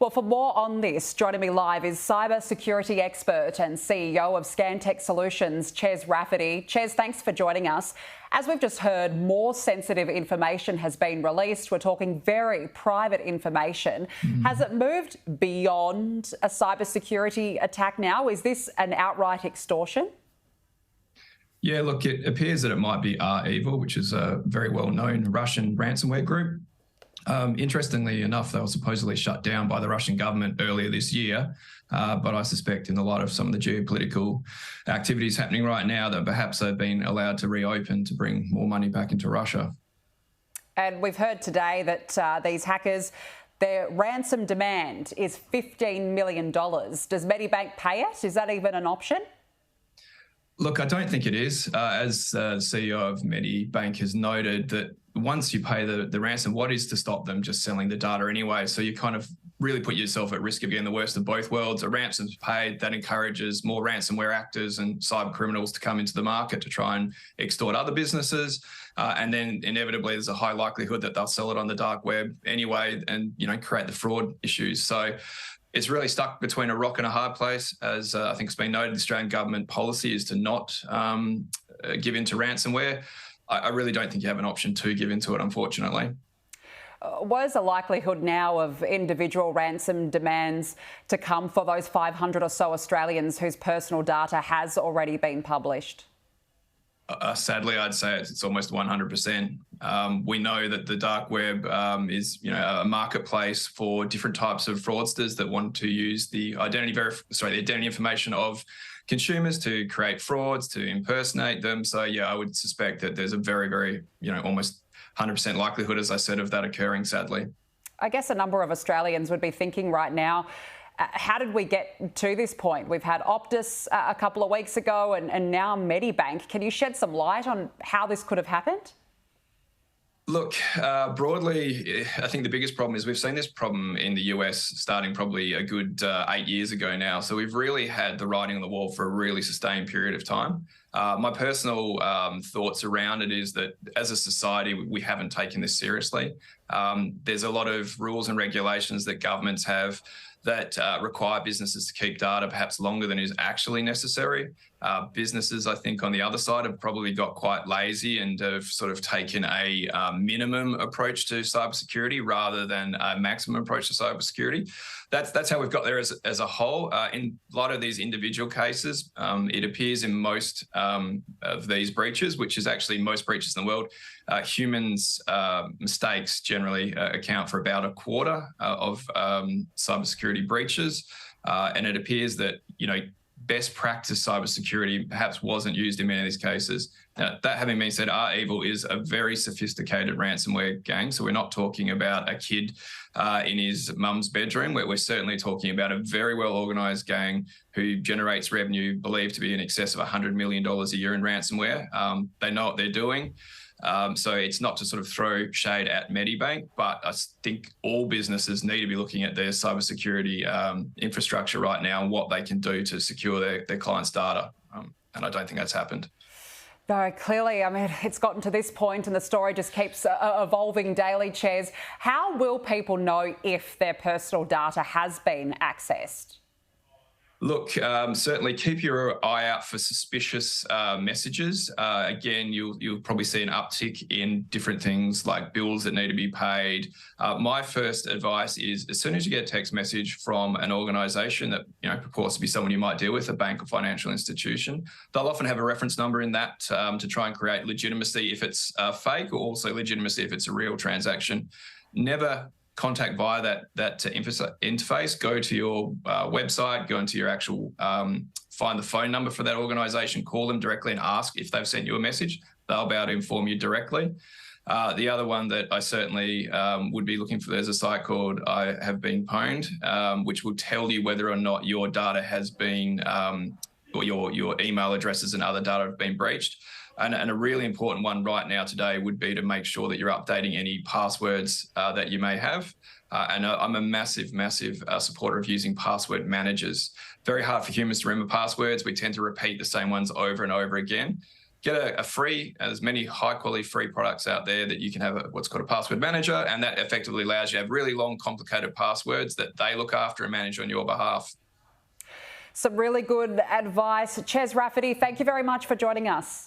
Well, for more on this, joining me live is cybersecurity expert and CEO of Scantek Solutions, Ches Rafferty. Ches, thanks for joining us. As we've just heard, more sensitive information has been released. We're talking very private information. Has it moved beyond a cybersecurity attack now? Is this an outright extortion? Yeah, look, it appears that it might be REvil, which is a very well-known Russian ransomware group. Interestingly enough, they were supposedly shut down by the Russian government earlier this year, but I suspect in the light of some of the geopolitical activities happening right now that perhaps they've been allowed to reopen to bring more money back into Russia. And we've heard today that these hackers, their ransom demand is $15 million. Does Medibank pay it? Is that even an option? Look, I don't think it is. As CEO of Medibank has noted, that once you pay the ransom, what is to stop them just selling the data anyway? So you kind of really put yourself at risk of getting the worst of both worlds. A ransom's paid, that encourages more ransomware actors and cybercriminals to come into the market to try and extort other businesses. And then inevitably there's a high likelihood that they'll sell it on the dark web anyway and, create the fraud issues. So it's really stuck between a rock and a hard place. As I think it's been noted, the Australian government policy is to not give in to ransomware. I really don't think you have an option to give into it, unfortunately. What is the likelihood now of individual ransom demands to come for those 500 or so Australians whose personal data has already been published? Sadly, I'd say it's almost 100%. We know that the dark web is, a marketplace for different types of fraudsters that want to use the identity information of consumers to create frauds, to impersonate them. So, I would suspect that there's a very, very, almost 100% likelihood, as I said, of that occurring, sadly. I guess a number of Australians would be thinking right now, how did we get to this point? We've had Optus a couple of weeks ago and now Medibank. Can you shed some light on how this could have happened? Look, broadly, I think the biggest problem is we've seen this problem in the US starting probably a good 8 years ago now. So we've really had the writing on the wall for a really sustained period of time. My personal thoughts around it is that as a society, we haven't taken this seriously. There's a lot of rules and regulations that governments have that require businesses to keep data perhaps longer than is actually necessary. Businesses, I think, on the other side have probably got quite lazy and have sort of taken a minimum approach to cybersecurity rather than a maximum approach to cybersecurity. That's how we've got there as a whole. In light of these individual cases, it appears in most of these breaches, which is actually most breaches in the world, humans' mistakes generally account for about a quarter of cybersecurity breaches. And it appears that, best practice cybersecurity perhaps wasn't used in many of these cases. Now, that having been said, REvil is a very sophisticated ransomware gang. So we're not talking about a kid in his mum's bedroom. We're certainly talking about a very well-organised gang who generates revenue believed to be in excess of $100 million a year in ransomware. They know what they're doing. So it's not to sort of throw shade at Medibank, but I think all businesses need to be looking at their cybersecurity infrastructure right now and what they can do to secure their clients' data. And I don't think that's happened. No, clearly, it's gotten to this point and the story just keeps evolving daily, Ches. How will people know if their personal data has been accessed? Look, certainly keep your eye out for suspicious messages. Again, you'll probably see an uptick in different things like bills that need to be paid. My first advice is as soon as you get a text message from an organisation that purports to be someone you might deal with, a bank or financial institution, they'll often have a reference number in that to try and create legitimacy if it's fake, or also legitimacy if it's a real transaction. Never contact via that interface. Go to your website, go into your actual, find the phone number for that organisation, call them directly and ask if they've sent you a message. They'll be able to inform you directly. The other one that I certainly would be looking for, there's a site called I Have Been Pwned, which will tell you whether or not your data has been, or your email addresses and other data have been breached. And a really important one right now today would be to make sure that you're updating any passwords that you may have. And I'm a massive supporter of using password managers. Very hard for humans to remember passwords. We tend to repeat the same ones over and over again. get a free, as many high quality free products out there that you can have what's called a password manager, and that effectively allows you to have really long, complicated passwords that they look after and manage on your behalf. Some really good advice. Ches Rafferty, thank you very much for joining us.